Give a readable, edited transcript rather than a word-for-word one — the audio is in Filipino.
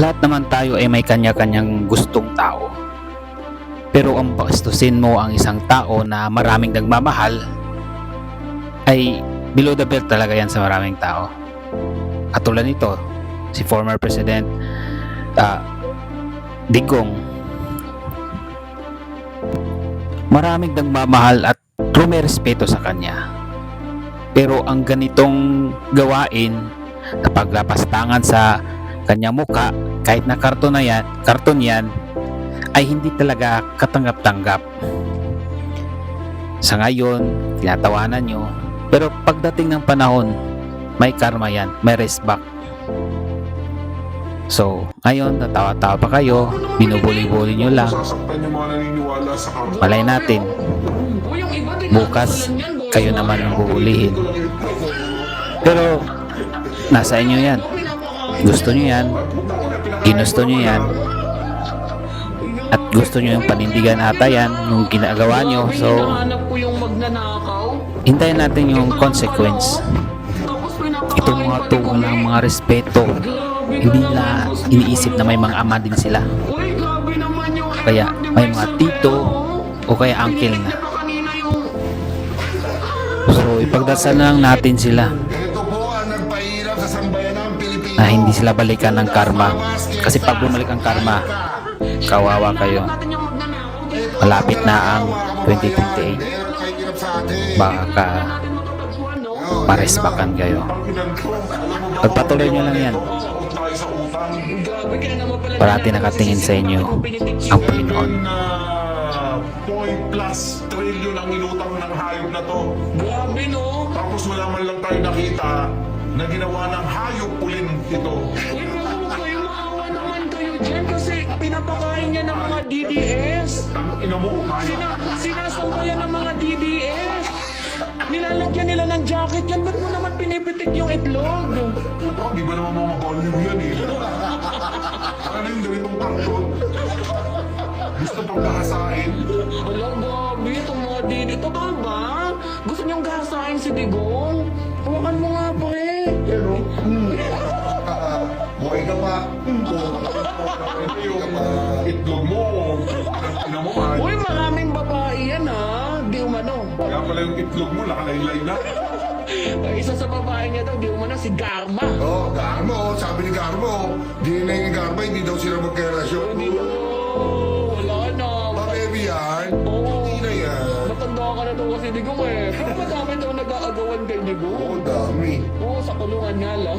Lahat naman tayo ay may kanya-kanyang gustong tao. Pero ang bastusin mo ang isang tao na maraming nagmamahal ay below the belt talaga yan sa maraming tao. Katulad nito, si former President Digong. Maraming nagmamahal at true may respeto sa kanya. Pero ang ganitong gawain na paglapastangan sa kanyang muka, kahit na karton yan, ay hindi talaga katanggap-tanggap. Sa ngayon, tinatawanan nyo, pero pagdating ng panahon, may karma yan, may respect. So, ngayon, natawa-tawa pa kayo, binubuli-buli nyo lang. Malay natin, bukas, kayo naman ang bubulihin. Pero, nasa inyo yan. Gusto nyo yan, ginusto nyo yan, at gusto nyo yung panindigan ata yan, yung ginagawa nyo. So, hintayin natin yung consequence. Itong mga to, walang mga respeto. Hindi nila iniisip na may mga ama din sila. Kaya may mga tito o kaya uncle na. So, ipagdasal na lang natin sila na hindi sila balikan ng karma. Kasi pag bumalik ang karma, kawawa kayo. Malapit na ang 2028. Baka paresbakan kayo. Pagpatuloy nyo lang yan. Parati nakatingin sa inyo ang Panginoon. Plus trillion ang inutang ng hayop na to. Grabe no? Tapos wala man lang tayo nakita na ginawa ng hayop ulin ito. Uy, kayo maawa naman kayo dyan kasi pinapakain niya ng mga DDS. Ina mo, Sinasambayan ng mga DDS. Nilalagyan nila ng jacket yan. Ba't mo naman pinipitik yung itlog? di ba naman mga volume yan eh? Ano yung ganitong karton? Gusto pang gahasain? Alam, Bobby, itong mga DDS. Totoo ba? Gusto niyong gahasain si Digong? Hawakan mo nga, pre. Pero, buhay ka pa. Yung itlog mo, ina mo man. Uy, maraming babae yan ha. Di umano. Kaya pala yung itlog mo, nakalaylay na. Isa sa babae niya daw, di umano si Garma. Oh, Garmo, sabi ni Garmo, di na yung Garma, hindi daw sila magkarelasyon. Wala na. Baby yan, Oo. hindi na yan. Matanda ka na daw kasi Digong eh. Pero madami daw nag-aagawan kay Digong. Oh, dami. Oo, sa kulungan nga lang.